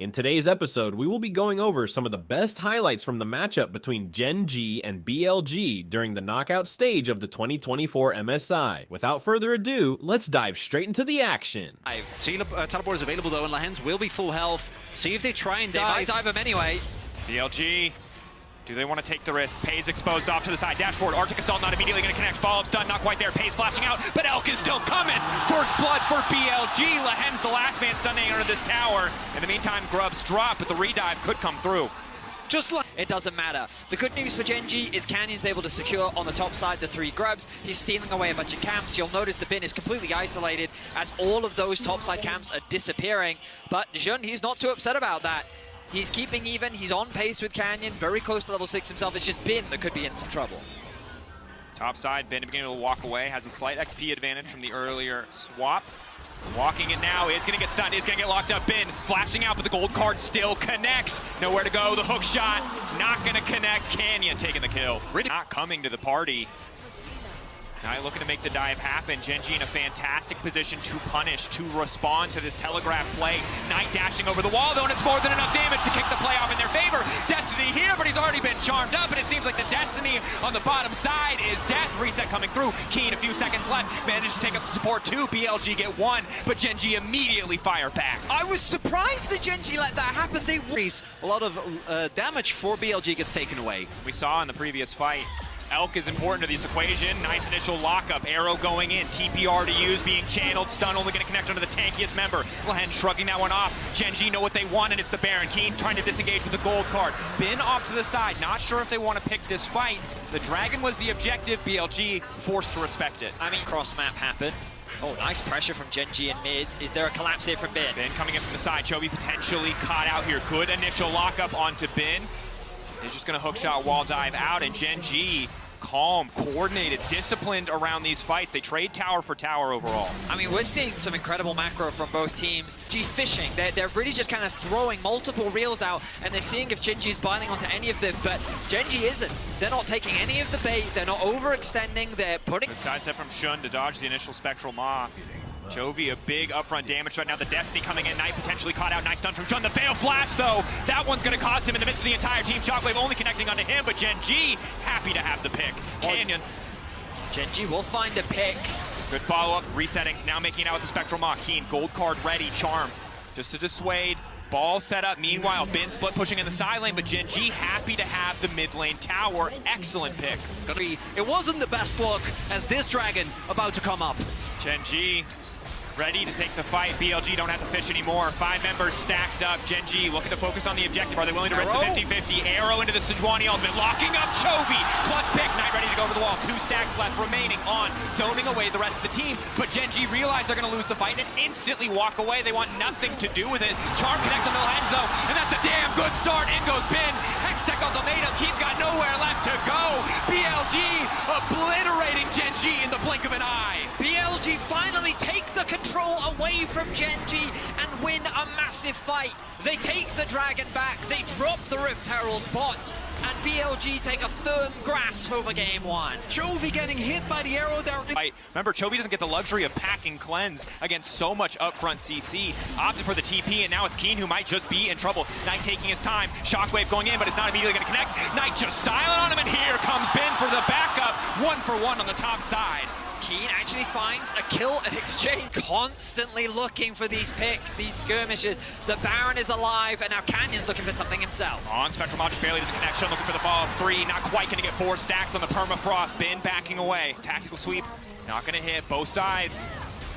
In today's episode, we will be going over some of the best highlights from the matchup between Gen.G and BLG during the knockout stage of the 2024 MSI. Without further ado, let's dive straight into the action. Teleport is available though, and Lahens will be full health. See if they try and dive. They might dive him anyway. BLG, do they want to take the risk? Pays exposed off to the side. Dash forward. Arctic Assault not immediately going to connect. Follow-up's done. Not quite there. Pays flashing out, but Elk is still coming. First blood for BLG. Lahens the last man stunning under this tower. In the meantime, Grubs drop, but the redive could come through. Just like it doesn't matter. The good news for Gen.G is Canyon's able to secure on the top side the 3 grubs. He's stealing away a bunch of camps. You'll notice the bin is completely isolated as all of those topside camps are disappearing. But Jun, he's not too upset about that. He's keeping even, he's on pace with Canyon, very close to level 6 himself. It's just Bin that could be in some trouble. Top side, Bin beginning to walk away, has a slight XP advantage from the earlier swap. Walking it now, is going to get stunned, is going to get locked up. Bin flashing out, but the gold card still connects. Nowhere to go, the hook shot, not going to connect. Canyon taking the kill. Not coming to the party. Knight looking to make the dive happen. Gen.G in a fantastic position to punish, to respond to this telegraph play. Knight dashing over the wall though, and it's more than enough damage to kick the play off in their favor. Destiny here, but he's already been charmed up, and it seems like the Destiny on the bottom side is death. Reset coming through. Keen, a few seconds left. Managed to take up the support too. BLG get 1, but Gen.G immediately fire back. I was surprised that Gen.G let that happen. A lot of damage for BLG gets taken away. We saw in the previous fight, Elk is important to this equation. Nice initial lockup. Arrow going in. TPR to use, being channeled. Stun only going to connect onto the tankiest member. Lahens shrugging that one off. Gen.G know what they want, and it's the Baron. Keen trying to disengage with the gold card. Bin off to the side. Not sure if they want to pick this fight. The Dragon was the objective. BLG forced to respect it. I mean, cross map happened. Oh, nice pressure from Gen.G in mids. Is there a collapse here from Bin? Bin coming in from the side. Chovy potentially caught out here. Good initial lockup onto Bin. He's just going to hookshot wall dive out, and Gen.G calm, coordinated, disciplined around these fights. They trade tower for tower overall. I mean, we're seeing some incredible macro from both teams. G fishing, they're really just kind of throwing multiple reels out, and they're seeing if Gen.G is biting onto any of them, but Gen.G isn't. They're not taking any of the bait, they're not overextending, they're putting... Good sidestep from Shun to dodge the initial Spectral Maw. Chovy, a big upfront damage right now. The Destiny coming in. Knight potentially caught out. Nice stun from Shun. The fail flash, though. That one's going to cost him in the midst of the entire team. Shockwave only connecting onto him, but Gen.G happy to have the pick. Canyon. Gen.G will find a pick. Good follow-up. Resetting. Now making it out with the Spectral Maw. Keen, gold card ready. Charm. Just to dissuade. Ball set up. Meanwhile, Bin split pushing in the side lane, but Gen.G happy to have the mid lane tower. Excellent pick. It wasn't the best look as this Dragon about to come up. Gen.G ready to take the fight. BLG don't have to fish anymore. 5 members stacked up. Gen.G looking to focus on the objective. Are they willing to risk the 50-50? Arrow into the Sejuani ultimate. Locking up Chovy. Clutch pick. Knight ready to go over the wall. 2 stacks left remaining on. Zoning away the rest of the team. But Gen.G realize they're going to lose the fight and instantly walk away. They want nothing to do with it. Charm connects on the Lahens though. And that's a damn good start. In goes Bin. Hextech ultimatum. Keith got nowhere left to go. BLG obliterating Gen.G in the blink of an eye. BLG finally take the control away from Gen.G and win a massive fight. They take the Dragon back, they drop the Rift Herald bot, and BLG take a firm grasp over game 1. Chovy getting hit by the arrow there. Remember, Chovy doesn't get the luxury of packing cleanse against so much upfront CC. Opted for the TP, and now it's Keen who might just be in trouble. Knight taking his time. Shockwave going in, but it's not immediately going to connect. Knight just styling on him, and here comes Bin for the backup. 1-for-1 on the top side. Keen actually finds a kill at exchange. Constantly looking for these picks, these skirmishes. The Baron is alive, and now Canyon's looking for something himself. On Spectral Maw just barely does a connection, looking for the fall of 3. Not quite going to get 4 stacks on the permafrost. Bin backing away. Tactical sweep, not going to hit. Both sides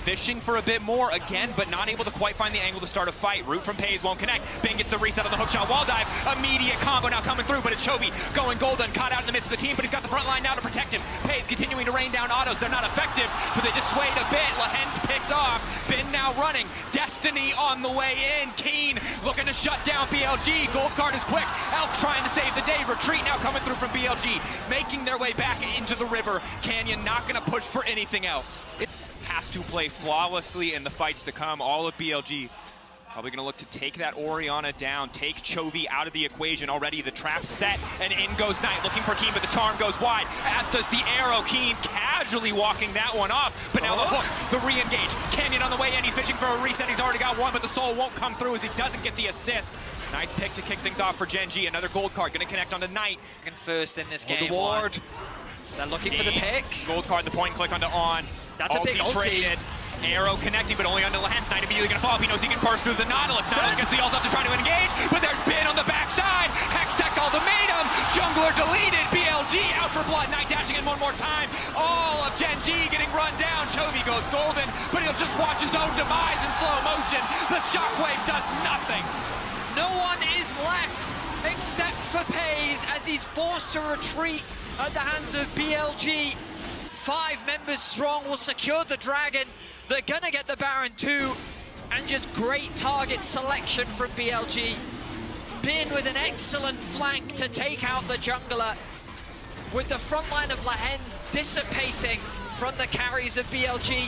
fishing for a bit more again, but not able to quite find the angle to start a fight. Root from Pays won't connect. Bin gets the reset on the hookshot wall dive. Immediate combo now coming through, but it's Chovy going golden, caught out in the midst of the team, but he's got the front line now to protect him. Pays continuing to rain down autos. They're not effective, but they dissuade a bit. Lahens picked off. Bin now running. Destiny on the way in. Keen looking to shut down BLG. Gold card is quick. Elk trying to save the day. Retreat now coming through from BLG, making their way back into the river. Canyon not going to push for anything else. Has to play flawlessly in the fights to come. All of BLG Probably going to look to take that Orianna down, take Chovy out of the equation already. The trap set, and in goes Knight, looking for Keen, but the charm goes wide, as does the arrow. Keen casually walking that one off, but now the hook, the re-engage. Canyon on the way in, he's pitching for a reset, he's already got one, but the soul won't come through as he doesn't get the assist. Nice pick to kick things off for Gen.G. Another gold card, going to connect onto Knight. First in this game. The ward. They're looking for the pick. Gold card, the point click onto On. That's a big ulti. Arrow connecting, but only onto Lehens. Knight immediately going to fall. He knows he can burst through the Nautilus. Nautilus gets the ult up to try to engage, but there's Bin on the backside. Hextech ultimatum. Jungler deleted. BLG out for blood. Knight dashing in one more time. All of Gen.G getting run down. Chovy goes golden, but he'll just watch his own demise in slow motion. The shockwave does nothing. No one is left except for Pays as he's forced to retreat at the hands of BLG. 5 members strong will secure the Dragon. They're gonna get the Baron too, and just great target selection from BLG. Bin with an excellent flank to take out the jungler, with the front line of Lehens dissipating from the carries of BLG,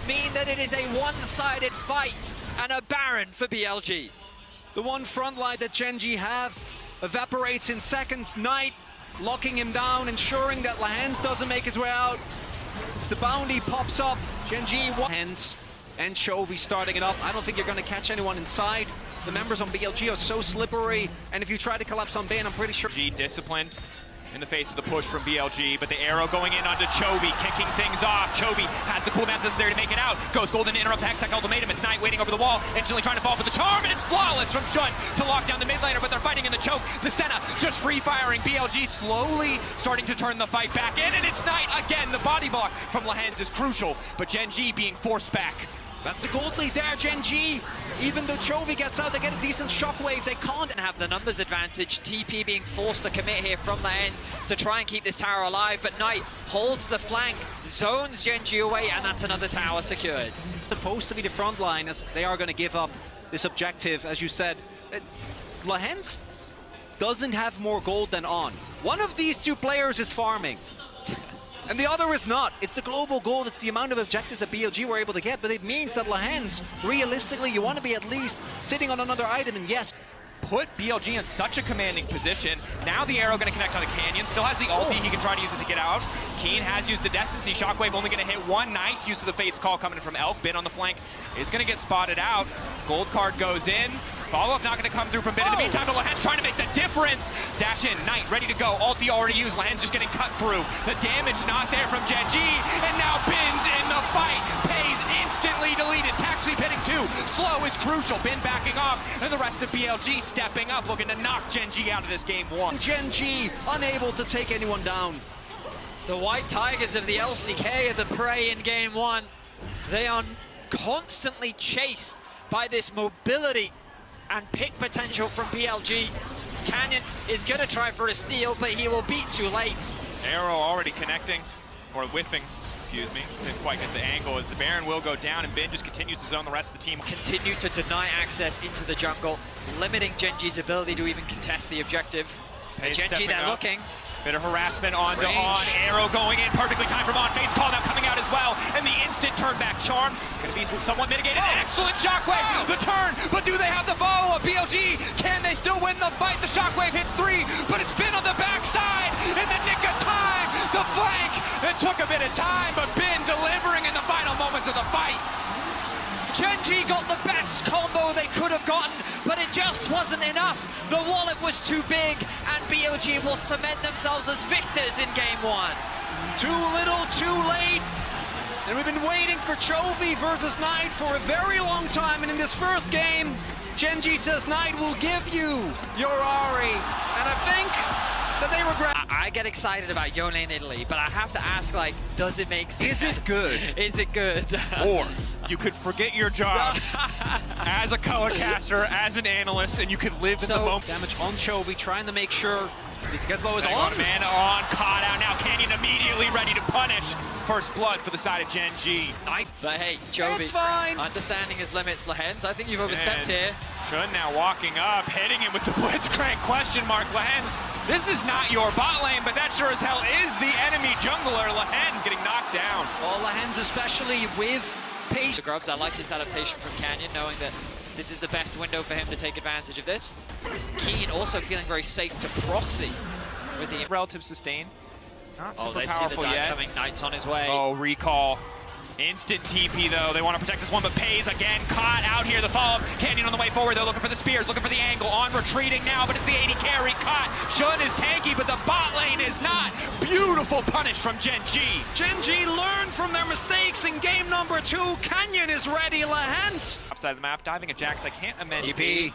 mean that it is a one-sided fight and a Baron for BLG. The one front line that Gen.G have evaporates in seconds. Knight locking him down, ensuring that Lehens doesn't make his way out. The bounty pops up. Gen.G Lehens and Chovy starting it up. I don't think you're going to catch anyone inside. The members on BLG are so slippery, and if you try to collapse on Bane, I'm pretty sure. G disciplined in the face of the push from BLG, but the arrow going in onto Chovy, kicking things off. Chovy has the cooldowns necessary to make it out. Goes golden to interrupt the Hextech ultimatum. It's Knight waiting over the wall, instantly trying to fall for the charm, and it's flawless from Shun to lock down the mid laner, but they're fighting in the choke. The Senna just free firing. BLG slowly starting to turn the fight back in, and it's Knight again. The body block from Lehens is crucial, but Gen.G being forced back. That's the gold lead there, Gen.G. Even though Chovy gets out, they get a decent shockwave. They can't have the numbers advantage. TP being forced to commit here from the end to try and keep this tower alive, but Knight holds the flank, zones Gen.G away, and that's another tower secured. Supposed to be the front line, as they are going to give up this objective, as you said. Lehens doesn't have more gold than On. One of these two players is farming. And the other is not. It's the global gold, it's the amount of objectives that BLG were able to get, but it means that Lehens, realistically, you want to be at least sitting on another item, and yes. Put BLG in such a commanding position. Now the arrow going to connect on a Canyon. Still has the ulti, he can try to use it to get out. Keen has used the Destincy. Shockwave only going to hit one. Nice use of the Fate's Call coming from Elk. Bin on the flank is going to get spotted out. Gold card goes in. Follow-up not going to come through from Bin. In the meantime, but Lehens trying to make the difference. Dash in, Knight ready to go. Ulti already used. Lehens just getting cut through. The damage not there from Gen.G. And now Bin's in the fight. Pays instantly deleted. Tax sweep hitting two. Slow is crucial. Bin backing off. And the rest of BLG stepping up, looking to knock Gen.G out of this game one. Gen.G unable to take anyone down. The White Tigers of the LCK are the prey in game one. They are constantly chased by this mobility and pick potential from BLG. Canyon is going to try for a steal, but he will be too late. Arrow already connecting, or whiffing, excuse me. Didn't quite get the angle as the Baron will go down, and Bin just continues to zone the rest of the team. Continue to deny access into the jungle, limiting Gen.G's ability to even contest the objective. Gen.G, they're looking. Bit of harassment onto On. Arrow going in, perfectly timed from On. Fate's Call now coming out as well. And the instant turn back charm. Gonna be somewhat mitigated. Excellent shockwave. The turn, but do they have the follow-up? BLG, can they still win the fight? The shockwave hits three, but it's Bin on the backside in the nick of time. The flank, it took a bit of time, but Bin delivering in the final moments of the fight. Gen.G got the best combo they could have gotten, but it just wasn't enough. The wallet was too big, and BLG will cement themselves as victors in game one. Too little, too late. And we've been waiting for Chovy versus Knight for a very long time, and in this first game, Gen.G says Knight will give you your Ari. And I think that they regret. I get excited about Yone in Italy, but I have to ask, like, does it make sense? Is it good? Is it good? Or you could forget your job as a color caster, as an analyst, and you could live in the moment. Damage on Chovy, trying to make sure it gets low as On. Man on, caught out now. Canyon immediately ready to punish. First blood for the side of Gen.G. But hey, Chovy, it's fine. Understanding his limits, Lehens, I think you've overstepped here. Shun now walking up, heading in with the blitzcrank question mark. Lehens, this is not your bot lane, but that sure as hell is the enemy jungler. Lehens getting knocked down. Well, Lehens especially with pace. The Grubs, I like this adaptation from Canyon, knowing that this is the best window for him to take advantage of this. Keen also feeling very safe to proxy with the relative sustain. Not super they see the powerful dive yet. coming. Knight's on his way. Oh, recall. Instant TP though. They want to protect this one, but Pays again caught out here. The follow-up. Canyon on the way forward. They're looking for the spears, looking for the angle. On retreating now, but it's the 80 carry caught. Shun is tanky, but the bot lane is not. Beautiful punish from Gen.G. Gen.G learned from their mistakes in game number 2. Canyon is ready. Lahens. Upside of the map, diving at Jax. I can't imagine. TP.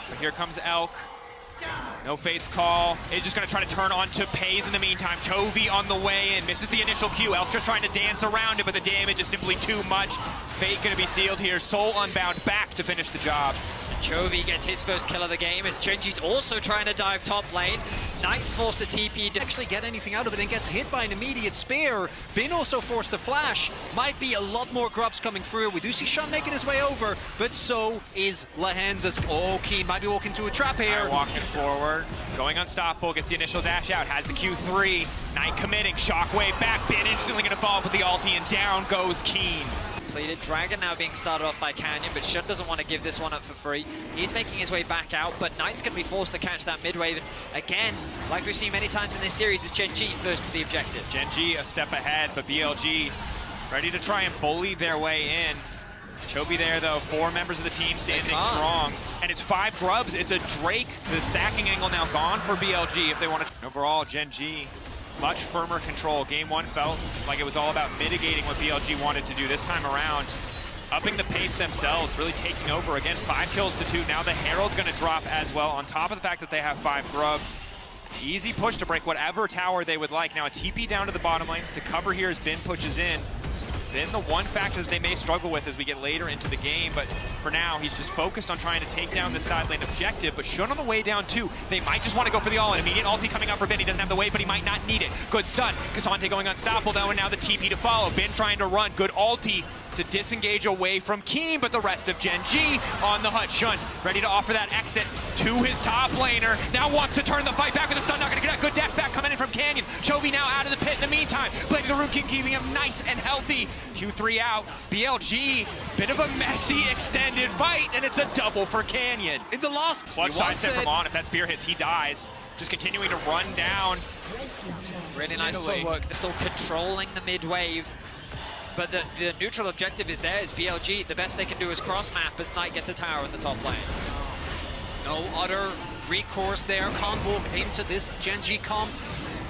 But here comes Elk. No Fate's call. Is just going to try to turn on to Pays in the meantime. Chovy on the way in. Misses the initial Q. Elk just trying to dance around it, but the damage is simply too much. Fate going to be sealed here. Soul Unbound back to finish the job. Chovy gets his first kill of the game as Gen.G's also trying to dive top lane. Knight's forced to TP. Actually get anything out of it and gets hit by an immediate spear. Bin also forced to flash. Might be a lot more grubs coming through. We do see Shun making his way over, but so is Lahens. Oh, Keen might be walking to a trap here. Walking forward, going unstoppable, gets the initial dash out, has the Q3. Knight committing, shockwave back, Bin instantly going to follow up with the ulti, and down goes Keen. Completed. Dragon now being started off by Canyon, but Shun doesn't want to give this one up for free. He's making his way back out, but Knight's going to be forced to catch that mid wave. Again, like we've seen many times in this series, it's Gen.G first to the objective. Gen.G a step ahead, but BLG ready to try and bully their way in. Chovy there though, 4 members of the team standing strong. And it's 5 grubs, it's a Drake. The stacking angle now gone for BLG if they want to. Overall, Gen.G much firmer control. Game 1 felt like it was all about mitigating what BLG wanted to do. This time around, upping the pace themselves, really taking over. Again, 5 kills to 2. Now the Herald's going to drop as well, on top of the fact that they have 5 grubs. Easy push to break whatever tower they would like. Now a TP down to the bottom lane to cover here as Bin pushes in. Then the one factor that they may struggle with as we get later into the game, but for now, he's just focused on trying to take down the side lane objective, but Shun on the way down too. They might just want to go for the all-in. Immediate ulti coming up for Bin. He doesn't have the wave, but he might not need it. Good stun. Cassante going unstoppable though, and now the TP to follow. Bin trying to run. Good ulti to disengage away from Keen, but the rest of Gen.G on the hut. Shun ready to offer that exit to his top laner. Now wants to turn the fight back with a stun. Not going to get a good death back coming in from Canyon. Chovy now out of the pit in the meantime. Playing the Rune King, keeping him nice and healthy. Q3 out. BLG, bit of a messy extended fight, and it's a double for Canyon. In the last, One side step from on. If that spear hits, he dies. Just continuing to run down. Really nice footwork. They're still controlling the mid wave. But the neutral objective is there, is BLG. The best they can do is cross-map as Knight gets a tower in the top lane. No other recourse there. Can't walk into this Gen.G comp.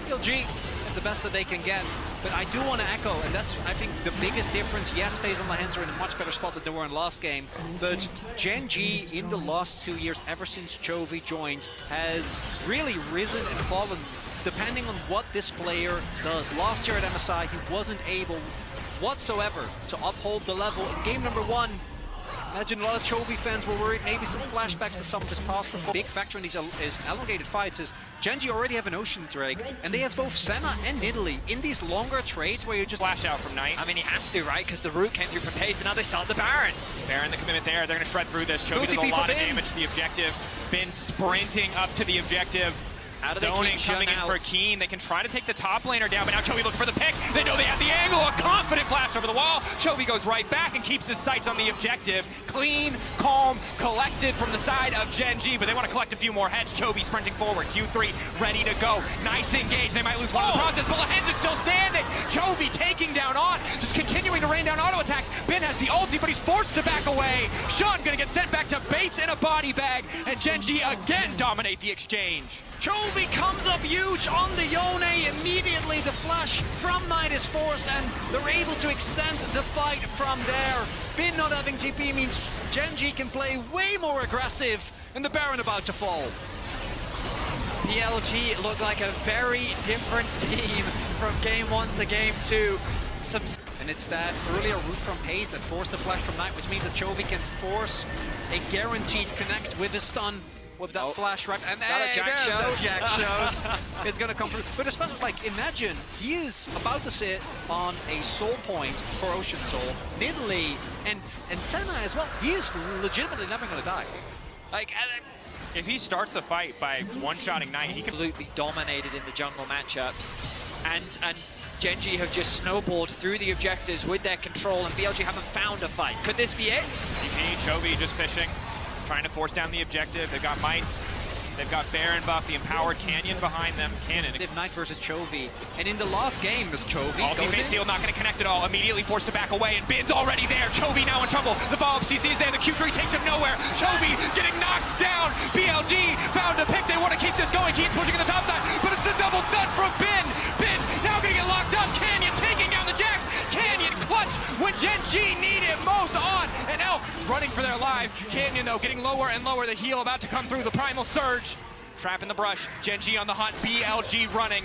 BLG is the best that they can get. But I do want to echo, and that's, I think, the biggest difference. Yes, FaZe and Lahens are in a much better spot than they were in last game, but Gen.G in the last 2 years, ever since Chovy joined, has really risen and fallen depending on what this player does. Last year at MSI, he wasn't able whatsoever to uphold the level. In game number 1, imagine a lot of Chovy fans were worried, maybe some flashbacks to some of his past performance. Big factor in these elongated fights is Gen.G already have an Ocean Drake, and they have both Senna and Nidalee in these longer trades where you just Flash out from Knight. I mean, he has to, right? Because the root came through from Pays, and now they start the Baron. Baron, the commitment there. They're going to shred through this. Chovy does a lot of damage to the objective. Bin sprinting up to the objective. How do they Zoning keep Shun coming in out? for Keen. They can try to take the top laner down, but now Chovy looking for the pick. They know they have the angle. A confident flash over the wall. Chovy goes right back and keeps his sights on the objective. Clean, calm, collected from the side of Gen.G, but they want to collect a few more heads. Chovy sprinting forward. Q3 ready to go. Nice engage. They might lose one of the process, but Lahens is still standing. Chovy taking down on, just continuing to rain down auto attacks. Bin has the ulti, but he's forced to back away. Shun gonna get sent back to base in a body bag, and Gen.G again dominate the exchange. Chovy comes up huge on the Yone. Immediately the flash from Knight is forced, and they're able to extend the fight from there. Bin not having TP means Gen.G can play way more aggressive, and the Baron about to fall. BLG look like a very different team from game 1 to game 2. And it's that earlier route from Pays that forced the flash from Knight, which means that Chovy can force a guaranteed connect with his stun. With that flash right, and that a Jack show? The Jack shows. It's gonna come through. But especially, like, imagine he is about to sit on a soul point for Ocean Soul, Nidalee, and Senna as well. He is legitimately never gonna die. Like, if he starts a fight by one-shotting Knight, he can absolutely dominated in the jungle matchup, and Gen.G have just snowballed through the objectives with their control, and BLG haven't found a fight. Could this be it? DP, Chovy just fishing, trying to force down the objective. They've got mites. They've got Baron buff, the empowered Canyon behind them. Cannon. Knight versus Chovy. And in the last game, this Chovy Ultimate Seal not going to connect at all. Immediately forced to back away, and Bin's already there. Chovy now in trouble. The follow-up CC is there. The Q3 takes him nowhere. Chovy getting knocked down. BLG found a pick. They want to keep this going. Keeps pushing to the top side, but it's the double stun from Bin. Bin now going to get locked up. Canyon taking down the Jax. Canyon clutch when Gen.G need it most on. And Elk running for their lives. Canyon, though, getting lower and lower. The heal about to come through. The primal surge. Trap in the brush. Gen.G on the hunt. BLG running.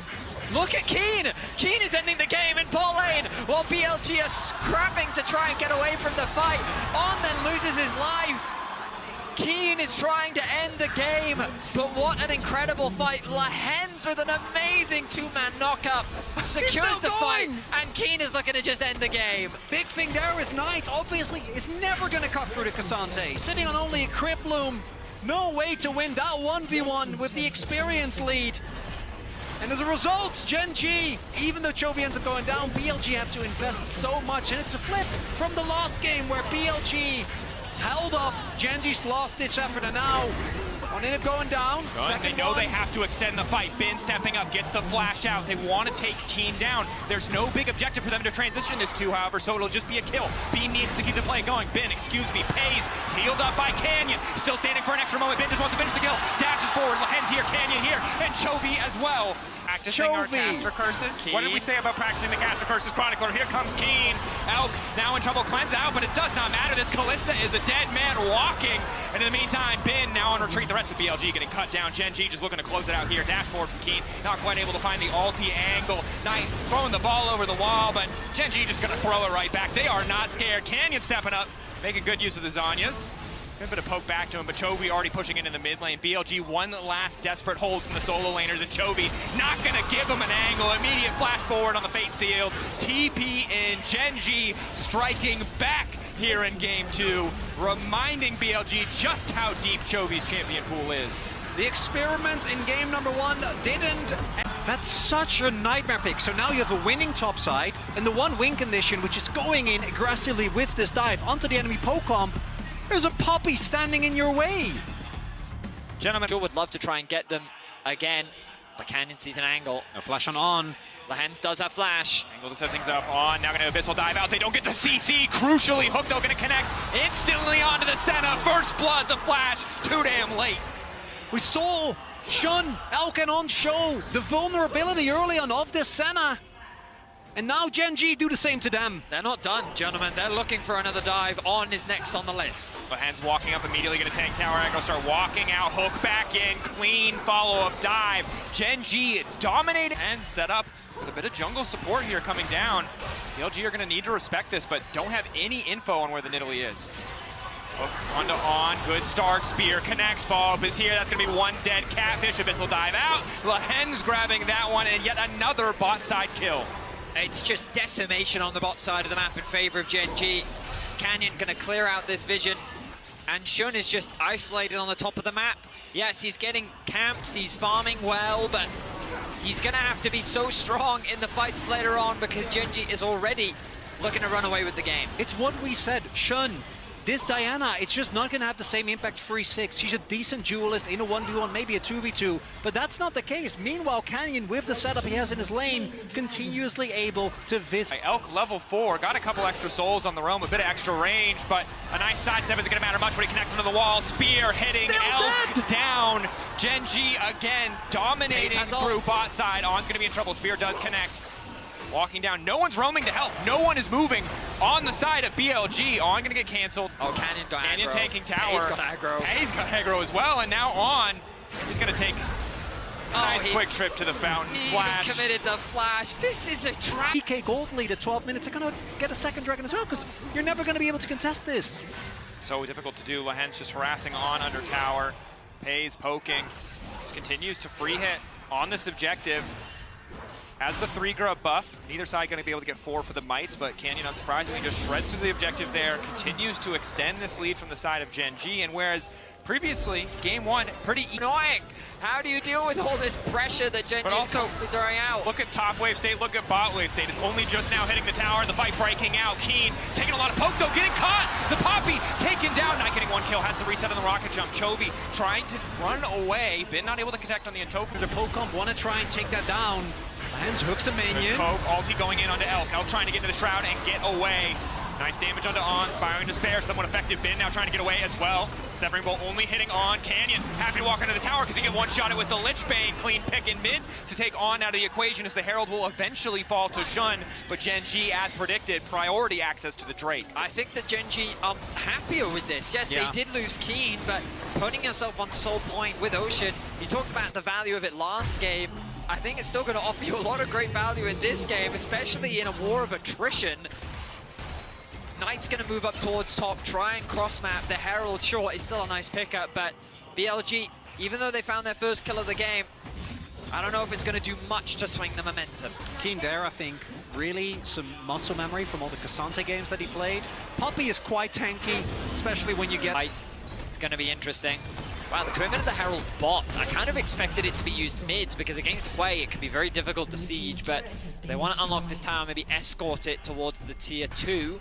Look at Keen! Keen is ending the game in bot lane, while BLG are scrapping to try and get away from the fight. On then loses his life. Keen is trying to end the game, but what an incredible fight. Lahens with an amazing two-man knockup secures the fight, and Keen is looking to just end the game. Big thing there is Knight, obviously, is never going to cut through to Cassante. Sitting on only a Crypt Loom. No way to win that 1v1 with the experience lead. And as a result, Gen.G, even though Chovy ends up going down, BLG have to invest so much. And it's a flip from the last game where BLG held up Gen.G's last-ditch effort, and now on it going down. They know they have to extend the fight. Bin stepping up, gets the flash out. They want to take Keen down. There's no big objective for them to transition this to, however, so it'll just be a kill. Bin needs to keep the play going. Bin, pays, healed up by Canyon. Still standing for an extra moment. Bin just wants to finish the kill. Dashes forward, Lahen's here, Canyon here, and Chovy as well. Practicing our caster curses. Keen. What did we say about practicing the caster curses, Chronicler? Here comes Keen. Elk now in trouble, cleanse out, but it does not matter. This Callista is a dead man walking. And in the meantime, Bin now on retreat. The rest of BLG getting cut down. Gen.G just looking to close it out here. Dashboard from Keen. Not quite able to find the ulti angle. Knight throwing the ball over the wall, but Gen.G just going to throw it right back. They are not scared. Canyon stepping up, making good use of the Zanyas. A bit of poke back to him, but Chovy already pushing into the mid lane. BLG one last desperate hold from the solo laners, and Chovy not going to give him an angle. Immediate flash forward on the Fate Sealed. TP in. Gen.G striking back here in game 2, reminding BLG just how deep Chovy's champion pool is. The experiment in game number 1 didn't. That's such a nightmare pick. So now you have a winning top side, and the one win condition, which is going in aggressively with this dive onto the enemy poke comp. There's a Poppy standing in your way. Gentlemen, sure would love to try and get them again, but Canyon sees an angle. A flash on. Lahens does have flash. Angle to set things up on. Now going to Abyssal dive out. They don't get the CC. Crucially, Hook though going to connect instantly onto the Senna. First blood, the flash. Too damn late. We saw Shun, Elk, on show the vulnerability early on of this Senna. And now Gen.G do the same to them. They're not done, gentlemen. They're looking for another dive. On is next on the list. Lahen's walking up, immediately going to tank tower angle, start walking out, Hook back in, clean follow-up dive. Gen.G dominating and set up with a bit of jungle support here coming down. BLG are going to need to respect this, but don't have any info on where the Nidalee is. Hook onto on, good start, spear connects, follow-up is here. That's going to be one dead catfish. Abyssal dive out. Lahen's grabbing that one, and yet another bot side kill. It's just decimation on the bot side of the map in favor of Gen.G. Canyon going to clear out this vision, and Shun is just isolated on the top of the map. Yes, he's getting camps, he's farming well, but he's going to have to be so strong in the fights later on because Gen.G is already looking to run away with the game. It's what we said, Shun. This Diana, it's just not going to have the same impact for 3-6. She's a decent duelist in a 1v1, maybe a 2v2, but that's not the case. Meanwhile, Canyon, with the setup he has in his lane, continuously able to visit. Elk level 4, got a couple extra souls on the realm, a bit of extra range, but a nice sidestep isn't going to matter much when he connects into the wall. Spear hitting Elk down. Gen.G again dominating through bot side. On's going to be in trouble. Spear does connect. Walking down, no one's roaming to help. No one is moving on the side of BLG. On gonna get canceled. Oh, Canyon got Canyon aggro. taking tower. He's got aggro. He's got aggro as well, and now On, he's gonna take a nice quick trip to the fountain. Flash. He committed the flash. This is a trap. PK gold lead at 12 minutes. They're gonna get a second dragon as well, because you're never gonna be able to contest this. So difficult to do. Lahen's just harassing On under tower. Pays poking. Just continues to free hit on this objective. Has the 3-grub buff. Neither side going to be able to get 4 for the mites, but Canyon, unsurprisingly, just shreds through the objective there. Continues to extend this lead from the side of Gen.G, and whereas Previously, game 1, pretty Annoying. How do you deal with all this pressure that Gen.G is constantly throwing out? Look at top wave state, look at bot wave state. It's only just now hitting the tower, the fight breaking out. Keen taking a lot of poke though, getting caught. The Poppy taken down, not getting one kill, has the reset on the rocket jump. Chovy trying to run away, been not able to connect on the Untoken. The poke comp want to try and take that down. Lands hooks a minion. Poke, ulti going in onto Elk. Elk trying to get into the shroud and get away. Nice damage onto On, Spiraling Despair, somewhat effective. Bin now trying to get away as well. Severing Bolt only hitting On. Canyon happy to walk into the tower because he can one-shot it with the Lich Bane. Clean pick in mid to take On out of the equation as the Herald will eventually fall to Shun. But Gen.G, as predicted, priority access to the Drake. I think that Gen.G are happier with this. Yes, they did lose Keen, but putting yourself on Soul Point with Ocean, you talked about the value of it last game. I think it's still going to offer you a lot of great value in this game, especially in a war of attrition. Knight's going to move up towards top, try and cross-map. The Herald, sure, is still a nice pickup, but BLG, even though they found their first kill of the game, I don't know if it's going to do much to swing the momentum. Keen there, I think, really some muscle memory from all the Cassante games that he played. Poppy is quite tanky, especially when you get... It's going to be interesting. Wow, the commitment of the Herald bot, I kind of expected it to be used mid, because against Hui it can be very difficult to siege, but they want to unlock this tower, maybe escort it towards the tier 2.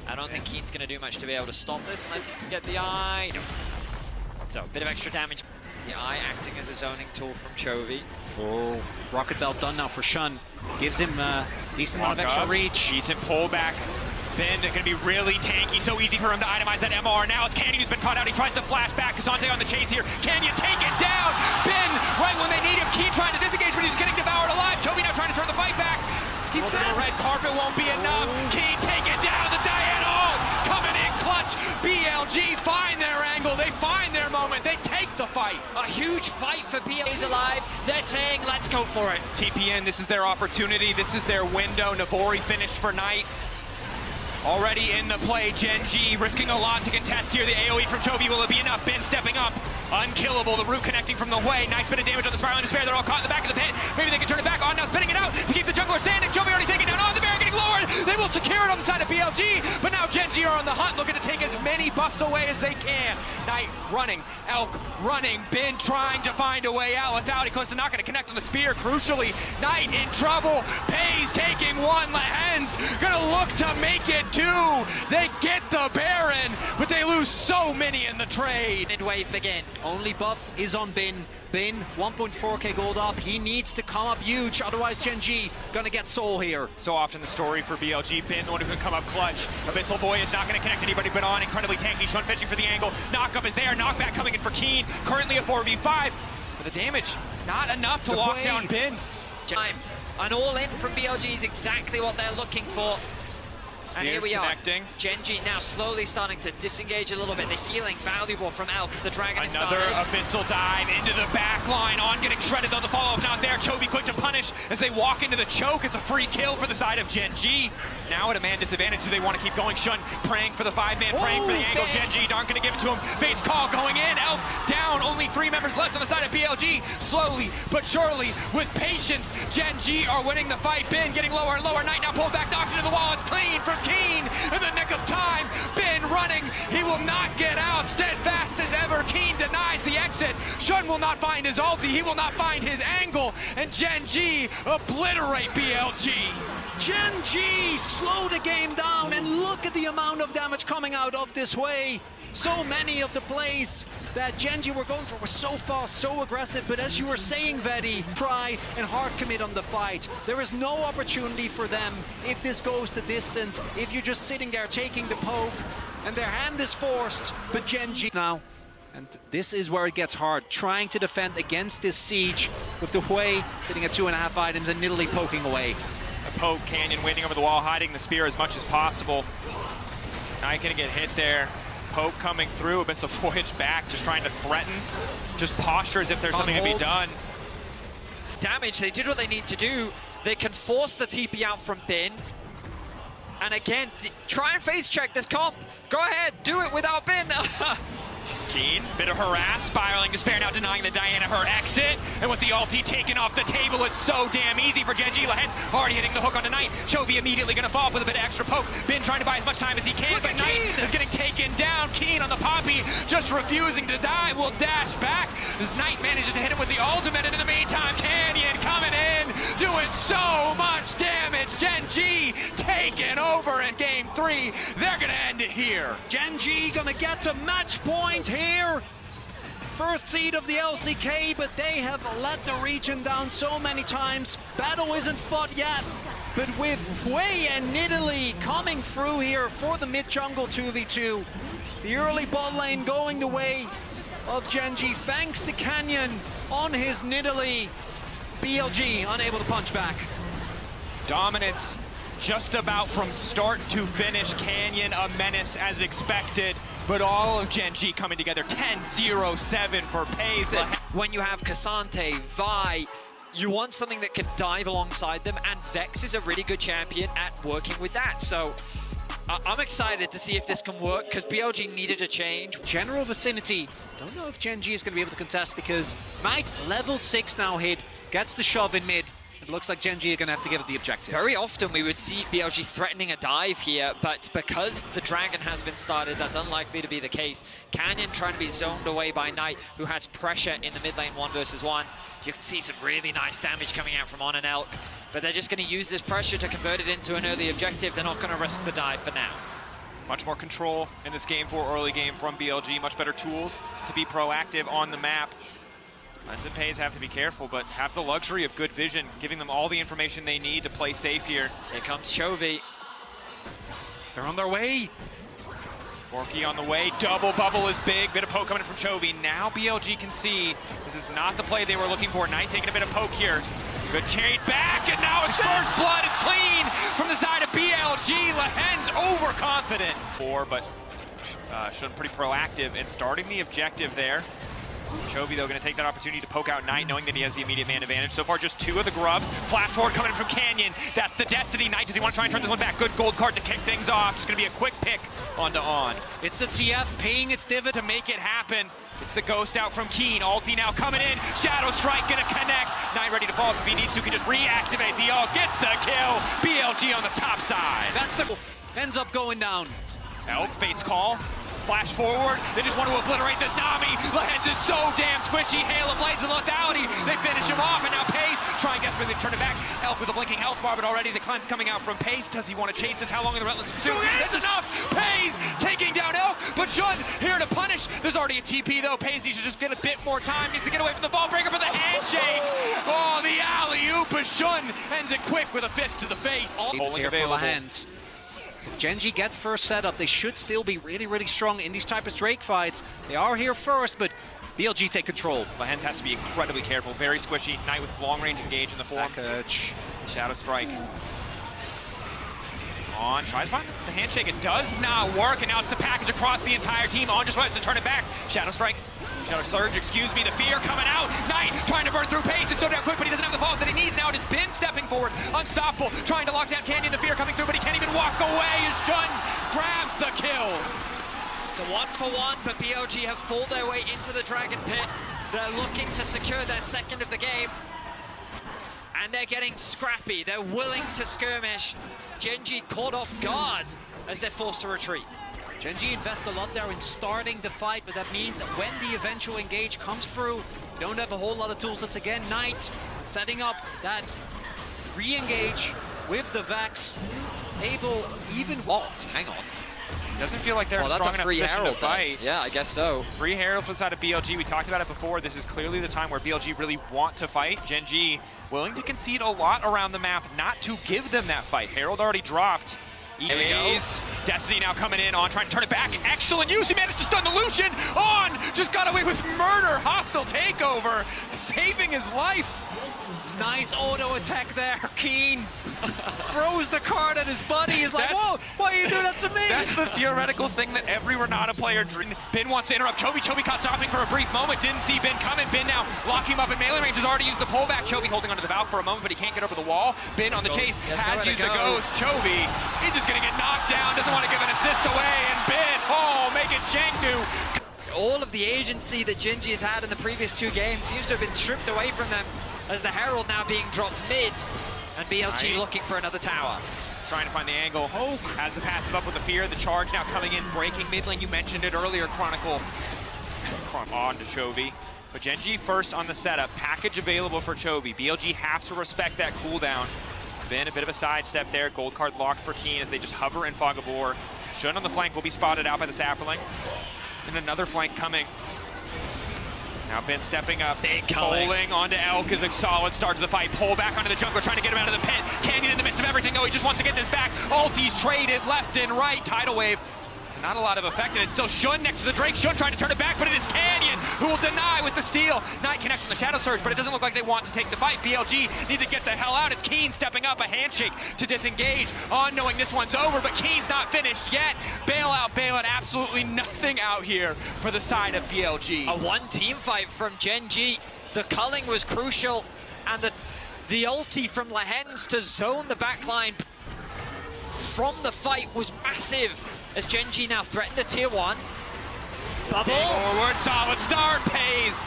I don't think Keen's going to do much to be able to stop this unless he can get the eye. No. So, a bit of extra damage. The eye acting as a zoning tool from Chovy. Oh, Rocket Belt done now for Shun. Gives him a decent amount of extra reach. Decent pullback. Bin going to be really tanky, so easy for him to itemize that MR. Now it's Canyon who's been caught out. He tries to flash back. Cassante on the chase here. Canyon take it down. Bin right when they need him. Keen trying to disengage, but he's getting devoured alive. Chovy now trying to turn the fight back. He's down. Red carpet won't be enough. Keen take it down. The Diana coming in clutch. BLG find their angle. They find their moment. They take the fight. A huge fight for BLG's alive. They're saying, let's go for it. TPN, this is their opportunity. This is their window. Navori finished for Knight. Already in the play, Gen.G risking a lot to contest here. The AoE from Chovy, will it be enough? Bin stepping up. Unkillable, the root connecting from the way. Nice bit of damage on the Spiraling Despair. They're all caught in the back of the pit. Maybe they can turn it back. On now spinning it out to keep the jungler standing. Chovy already taking down. On the bear getting lowered. They will secure it on the side of BLG. But now Gen.G are on the hunt, looking to take as many buffs away as they can. Knight running. Elk running. Bin trying to find a way out without it because they're not going to connect on the spear. Crucially, Knight in trouble. Pays taking one. Lahen's going to look to make it two. They get the Baron, but they lose so many in the trade. Mid-wave begins. Only buff is on Bin. Bin, 1.4k gold up. He needs to come up huge, otherwise Gen.G gonna get soul here. So often the story for BLG, Bin, the one who can come up clutch. Abyssal Voyage not gonna connect anybody but On. Incredibly tanky. Shun pitching for the angle. Knockup is there. Knockback coming in for Keen. Currently a 4v5. But the damage, not enough to lock down Bin. Time. An all-in from BLG is exactly what they're looking for. And here we are. Gen.G now slowly starting to disengage a little bit. The healing valuable from Elk as the dragon is started. Another abyssal dive into the back line. On getting shredded though, the follow-up not there. Chovy quick to punish as they walk into the choke. It's a free kill for the side of Gen.G. Now at a man disadvantage, do they want to keep going? Shun praying for the 5-man, praying for the angle. Gen.G aren't going to give it to him. Fate's call going in. Elk down. Only 3 members left on the side of BLG. Slowly but surely, with patience, Gen.G are winning the fight. Bin getting lower and lower. Knight now pulled back, knocked into the wall. It's clean from Keen in the nick of time. Bin running. He will not get out. Steadfast as ever. Keen denies the exit. Shun will not find his ulti. He will not find his angle. And Gen.G obliterate BLG. Gen.G slow the game down, and look at the amount of damage coming out of this way. So many of the plays that Gen.G were going for were so fast, so aggressive, but as you were saying, Vedi, try and hard commit on the fight. There is no opportunity for them if this goes the distance, if you're just sitting there taking the poke, and their hand is forced, but Gen.G now. And this is where it gets hard, trying to defend against this siege with the Hui sitting at 2.5 items and Nidalee poking away. A poke, Canyon waiting over the wall, hiding the spear as much as possible. Not gonna get hit there. Poke coming through, Abyssal Voyage back, just trying to threaten. Just posture as if there's something to be done. Damage, they did what they need to do. They can force the TP out from Bin. And again, try and phase check this comp. Go ahead, do it without Bin. Keen, bit of harass, spiraling despair, now denying the Diana her exit. And with the ulti taken off the table, it's so damn easy for Gen.G. Lahen's already hitting the hook on Knight. Chovy immediately gonna fall with a bit of extra poke. Bin trying to buy as much time as he can, but Knight is getting taken down. Keen on the Poppy, just refusing to die, will dash back. As Knight manages to hit him with the ultimate, and in the meantime, Canyon coming in, doing so much damage. Gen.G taking over in game 3. They're gonna end it here. Gen.G gonna get to match point here. First seed of the LCK, but they have let the region down so many times. Battle isn't fought yet, but with Wei and Nidalee coming through here for the mid-jungle 2v2, the early bot lane going the way of Gen.G thanks to Canyon on his Nidalee. BLG unable to punch back. Dominance just about from start to finish. Canyon a menace as expected, but all of Gen.G coming together. 10-0-7 for Pace. When you have Cassante, Vi, you want something that can dive alongside them, and Vex is a really good champion at working with that. So I'm excited to see if this can work, because BLG needed a change. General vicinity. Don't know if Gen.G is going to be able to contest, because Might, level 6 now hit, gets the shove in mid. It looks like Gen.G are going to have to give it the objective. Very often we would see BLG threatening a dive here, but because the Dragon has been started, that's unlikely to be the case. Canyon trying to be zoned away by Knight, who has pressure in the mid lane 1v1. You can see some really nice damage coming out from On and Elk, but they're just going to use this pressure to convert it into an early objective. They're not going to risk the dive for now. Much more control in this game 4 early game from BLG. Much better tools to be proactive on the map. Lens and Pays have to be careful, but have the luxury of good vision, giving them all the information they need to play safe here. Here comes Chovy. They're on their way. Borky on the way, double bubble is big, bit of poke coming in from Chovy. Now BLG can see this is not the play they were looking for. Knight taking a bit of poke here. Good trade back, and now it's first blood. It's clean from the side of BLG. Lahen's overconfident. But shown pretty proactive in starting the objective there. Chovy, though, going to take that opportunity to poke out Knight, knowing that he has the immediate man advantage. So far, just 2 of the grubs. Flash forward coming in from Canyon. That's the Destiny. Knight, does he want to try and turn this one back? Good gold card to kick things off. Just going to be a quick pick onto On. It's the TF paying its divot To make it happen, it's the ghost out from Keen. Ulti now coming in. Shadow Strike going to connect. Knight ready to fall. If he needs to, can just reactivate the ult. Gets the kill. BLG on the top side. That's the ends up going down. Elk, Fate's call. Flash forward, they just want to obliterate this Nami. Lahen's is so damn squishy. Hail of Blades and lethality. They finish him off, and now Pace trying desperately to turn it back. Elk with a blinking health bar, but already the cleanse coming out from Pace. Does he want to chase this? How long in the Relentless Pursuit? It's enough! Pace taking down Elk, but Shun here to punish. There's already a TP though. Pace needs to just get a bit more time. Needs to get away from the ball breaker for the handshake. Oh, the alley-oop, but Shun ends it quick with a fist to the face. Here for Lahen's. If Gen.G get first setup, they should still be really, really strong in these type of Drake fights. They are here first, but BLG take control. Lahen's has to be incredibly careful. Very squishy. Knight with long-range engage in the form. Package. Shadow Strike. On, tries to find the handshake. It does not work, and now it's the package across the entire team. On just wants to turn it back. Shadow Strike. Shadow Surge, excuse me, the fear coming out. Knight trying to burn through Pace. It's so damn quick, but he doesn't have the follow that he needs. Now it is Ben stepping forward. Unstoppable. Trying to lock down Canyon. The fear coming through, but he can't even walk away as Shun grabs the kill. It's a 1-for-1, but BLG have fought their way into the Dragon Pit. They're looking to secure their second of the game. And they're getting scrappy. They're willing to skirmish. Gen.G caught off guard as they're forced to retreat. Gen.G invest a lot there in starting the fight, but that means that when the eventual engage comes through, you don't have a whole lot of tools. That's again Knight setting up that re-engage with the Vex. Able even walked. Hang on. Doesn't feel like they're in a strong enough position to fight. Yeah, I guess so. Free Herald for the side of BLG. We talked about it before. This is clearly the time where BLG really want to fight. Gen.G willing to concede a lot around the map, not to give them that fight. Herald already dropped. EA's Destiny now coming in. On trying to turn it back. Excellent use. He managed to stun the Lucian. On just got away with murder. Hostile takeover. Saving his life. Nice auto attack there. Keen throws the card at his buddy. He's like, whoa, why do you do that to me? That's the theoretical thing that every Renata player dreams. Bin wants to interrupt Chovy. Chovy caught stopping for a brief moment. Didn't see Bin coming. Bin now locking him up in melee range. Has already used the pullback. Chovy holding onto the valve for a moment, but he can't get over the wall. Bin on the chase. Has used the ghost. Chovy, he's just going to get knocked down. Doesn't want to give an assist away. And Bin, oh, make it Jengdu. all of the agency that Gen.G has had in the previous 2 games seems to have been stripped away from them, as the Herald now being dropped mid, and BLG looking for another tower. Trying to find the angle. Hoke has the passive up with the fear. The charge now coming in, breaking mid lane. You mentioned it earlier, Chronicle. On to Chovy. But Gen.G first on the setup. Package available for Chovy. BLG have to respect that cooldown. Been a bit of a sidestep there. Gold card locked for Keen as they just hover in Fog of War. Shun on the flank will be spotted out by the Sapperling. And another flank coming. Now Ben stepping up, pulling onto Elk is a solid start to the fight. Pull back onto the jungler, trying to get him out of the pit. Canyon in the midst of everything, though. He just wants to get this back. Ulti's traded left and right. Tidal wave. Not a lot of effect, and it's still Shun next to the Drake. Shun trying to turn it back, but it is Canyon who will deny with the steal. Knight connects on the Shadow Surge, but it doesn't look like they want to take the fight. BLG need to get the hell out. It's Keen stepping up, a handshake to disengage on knowing this one's over, but Keen's not finished yet. Bailout, absolutely nothing out here for the side of BLG. A one-team fight from Gen.G. The culling was crucial, and the ulti from Lehens to zone the backline from the fight was massive, as Gen.G now threaten the tier 1. Bubble. Forward, solid start, pays.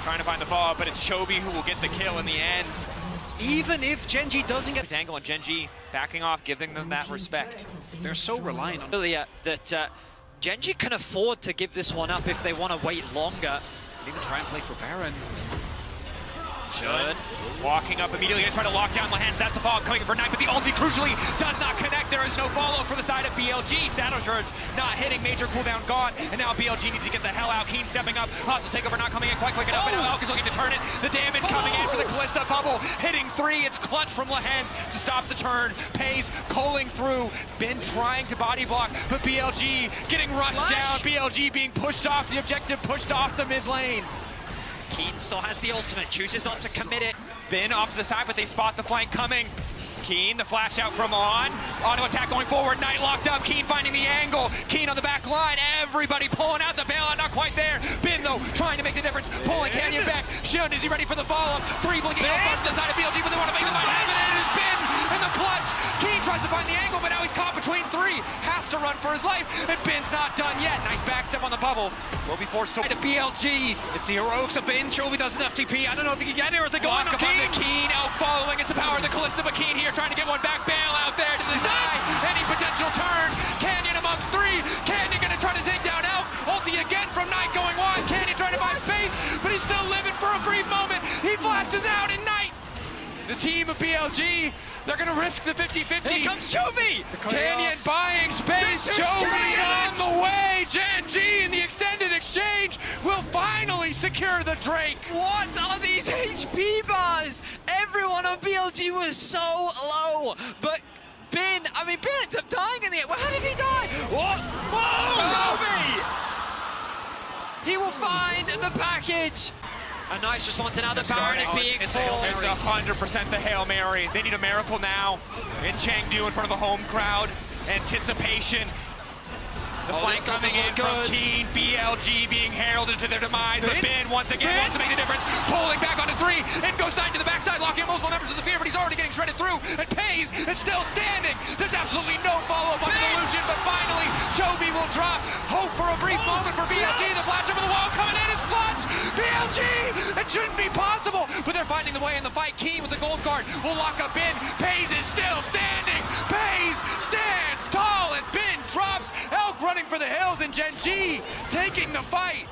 Trying to find the follow-up, but it's Chovy who will get the kill in the end. Even if Gen.G doesn't get Angle on Gen.G backing off, giving them that respect. they're so reliant on Earlier that Gen.G can afford to give this one up if they want to wait longer. even try and play for Baron. Should. Walking up immediately and trying to lock down Lehens. That's the follow coming for Knight, but the ulti crucially does not connect. There is no follow for the side of BLG. Shadow Surge not hitting, major cooldown gone, and now BLG needs to get the hell out. Keen stepping up, hostile takeover not coming in quite quick enough, and now Elk is looking to turn it. The damage coming in for the Callista bubble, hitting 3. It's clutch from Lehens to stop the turn. Pays culling through, been trying to body block, but BLG getting rushed down. BLG being pushed off the objective, pushed off the mid lane. Keen still has the ultimate, chooses not to commit it. Bin off to the side, but they spot the flank coming. Keen, the flash out from on. Auto attack going forward. Knight locked up. Keen finding the angle. Keen on the back line. Everybody pulling out. The bailout not quite there. Bin, though, trying to make the difference. Pulling Canyon back. Shun, is he ready for the follow-up? 3 blinking out front to the side of BLG, but they want to make the fight happen. And it is Bin in the clutch. Keen tries to find the angle, but now he's caught between 3. Has to run for his life, and Bin's not done yet. Nice backstep on the bubble. Will be forced to BLG. It's the heroics of Bin. Chovy doesn't have TP. I don't know if he can get here as they go on to Keen. Keen out following. It's the power of the Callista, but Keen here trying to get one back. Bail out there to the side. Any potential turn. Canyon amongst 3. Canyon gonna try to take down Elk. Ulti again from Knight going wide. Canyon trying to find space, but he's still living for a brief moment. He flashes out, and Knight, the team of BLG, they're gonna risk the 50-50. Here comes Chovy! Canyon buying space. Chovy on the way. Gen.G in the extended exchange will finally secure the Drake. What are these HP bars? Everyone on BLG was so low, but Bin ends up dying in the end. Well, how did he die? What? Whoa! He will find the package. A nice response, and now the Baron is being forced. It's 100% the Hail Mary. They need a miracle now. In Chengdu in front of a home crowd. Anticipation. The flank coming in from Keen. BLG being heralded to their demise. But Bin once again wants to make the difference. Pulling back onto 3. And goes 9 to the backside, locking multiple members of the fear, but he's already getting shredded through. And Pays is still standing. There's absolutely no follow-up on the illusion, but finally, Chovy will drop. Hope for a brief moment for BLG. The flash over the wall coming in is clutch. BLG! It shouldn't be possible, but they're finding the way in the fight. Keen with the gold card will lock up Bin. Pays is still standing. Pays stands tall, and Bin drops. Elk running for the hills, and Gen.G taking the fight.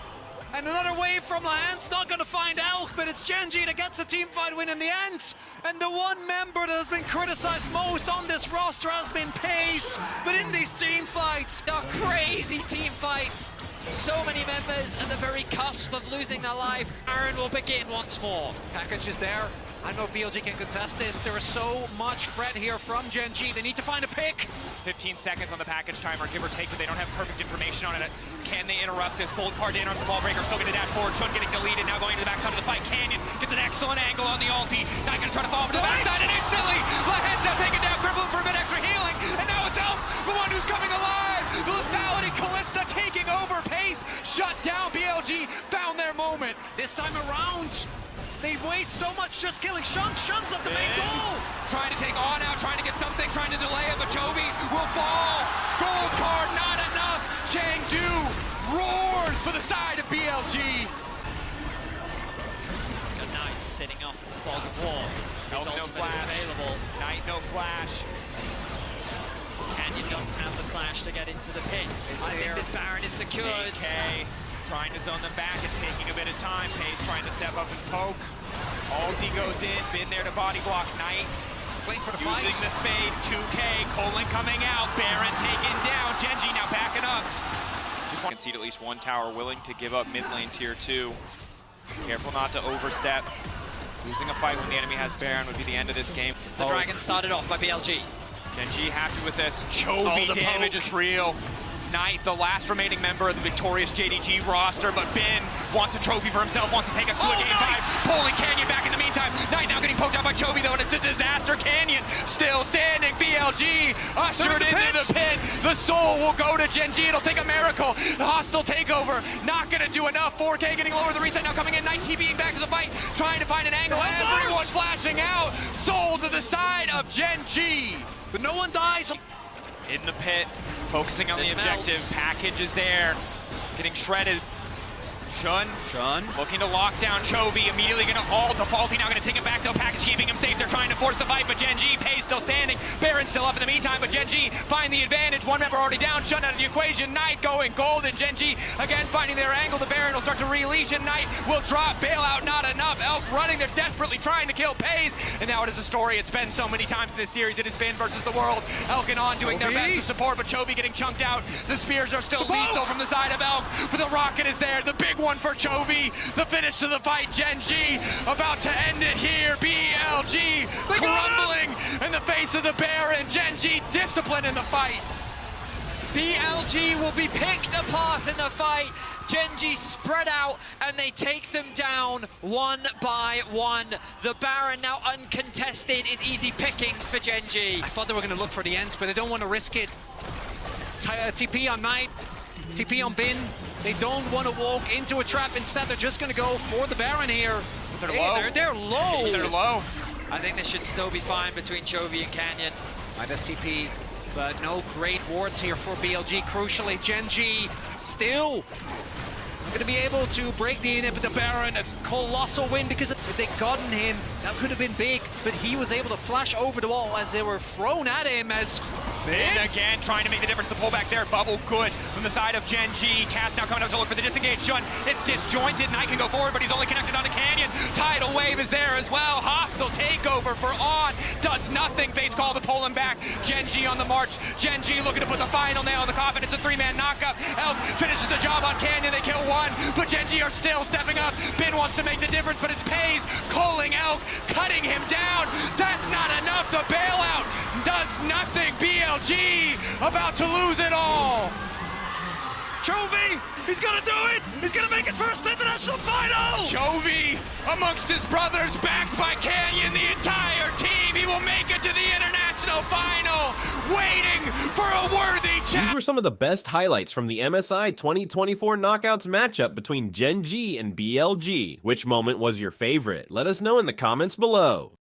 And another wave from Lehens, not going to find Elk, but it's Gen.G that gets the team fight win in the end. And the one member that has been criticized most on this roster has been Pace. But in these team fights, they're crazy team fights. So many members at the very cusp of losing their life. Aaron will begin once more. package is there. I don't know if BLG can contest this. There is so much threat here from Gen.G. They need to find a pick. 15 seconds on the package timer, give or take, but they don't have perfect information on it. Can they interrupt this? Gold card in on the ball breaker, still going to dash forward. Shun getting deleted, now going to the backside of the fight. Canyon gets an excellent angle on the ulti. Not going to try to fall over to the backside, and instantly, Lehens now taken down, crippling for a bit extra healing. And now it's Elk, the one who's coming alive. The lethality Callista taking over. Pace shut down. BLG found their moment. This time around, they waste so much just killing Shun. Shun's not the main goal. Trying to take on out, trying to get something, trying to delay it, but Chovy will fall. Gold card, not enough. Chengdu roars for the side of BLG. Good Knight sitting off the fog of war. His No ultimate is flash. available. Knight, no flash. Canyon doesn't have the flash to get into the pit. I think this Baron is secured. DK trying to zone them back. It's taking a bit of time. Pace trying to step up and poke. Ulti goes in. Been there to body block Knight. Waiting for the fight. Using the space. 2K. Colin coming out. Baron taken down. Gen.G now backing up. Just want to concede at least one tower. Willing to give up mid lane tier 2. Careful not to overstep. Losing a fight when the enemy has Baron would be the end of this game. The Dragon started off by BLG. Gen.G happy with this. Chovy the damage poke. is real. Knight, the last remaining member of the victorious JDG roster, but Ben wants a trophy for himself, wants to take us to a game 5. Pulling Canyon back in the meantime. Knight now getting poked out by Chovy though, and it's a disaster. Canyon still standing. BLG ushered into the pit. The soul will go to Gen.G. It'll take a miracle. The hostile takeover, not gonna do enough. 4K getting lower. The reset now coming in. Knight TBing back to the fight, trying to find an angle. Everyone flashing out. Soul to the side of Gen.G. But no one dies. In the pit, focusing on This the objective. melts. Package is there, getting shredded. Shun looking to lock down Chovy, immediately going to ult. Defaulty now going to take it back though. Package keeping him safe. They're trying to force the fight, but Gen.G, Pace still standing. Baron still up in the meantime, but Gen.G find the advantage. One member already down. Shun out of the equation. Knight going golden. Gen.G again finding their angle. The Baron will start to release, and Knight will drop. Bailout not enough. Elk running. They're desperately trying to kill Pace, and now it is a story it's been so many times in this series. It has been versus the world. Elk and On doing their best to support, but Chovy getting chunked out. The spears are still lethal from the side of Elk, but the rocket is there. The big one for Chovy. The finish to the fight. Gen.G about to end it here. BLG crumbling in the face of the Baron. Gen.G discipline in the fight. BLG will be picked apart in the fight. Gen.G spread out and they take them down one by one. The Baron now uncontested is easy pickings for Gen.G. I thought they were going to look for the ends, but they don't want to risk it. TP on Knight, TP on Bin. They don't want to walk into a trap. Instead, they're just going to go for the Baron here. They're low. They're low. They're low. I think this should still be fine between Chovy and Canyon. Minus TP, but no great wards here for BLG. Crucially, Gen.G still going to be able to break the inhib, the Baron, a colossal win, because if they'd gotten him, that could have been big, but he was able to flash over the wall as they were thrown at him as Bin again trying to make the difference. The pullback there, bubble good from the side of Gen.G. Cat's now coming up to look for the disengaged Shun. It's disjointed. Knight can go forward, but he's only connected onto Canyon. Tidal Wave is there as well. Hostile takeover for On. Does nothing. Fates call to pull him back. Gen.G on the march. Gen.G looking to put the final nail in the coffin. It's a 3-man knockup. Elf finishes the job on Canyon. They kill one, but Gen.G are still stepping up. Bin wants to make the difference, but it's Pays calling Elf, cutting him down. That's not enough. The bailout does nothing. BLG about to lose it all. Chovy, he's going to do it. He's going to make it first international final. Chovy amongst his brothers, backed by Canyon, the entire team. He will make it to the international final, waiting for a worthy challenge. These were some of the best highlights from the MSI 2024 Knockouts matchup between Gen.G and BLG. Which moment was your favorite? Let us know in the comments below.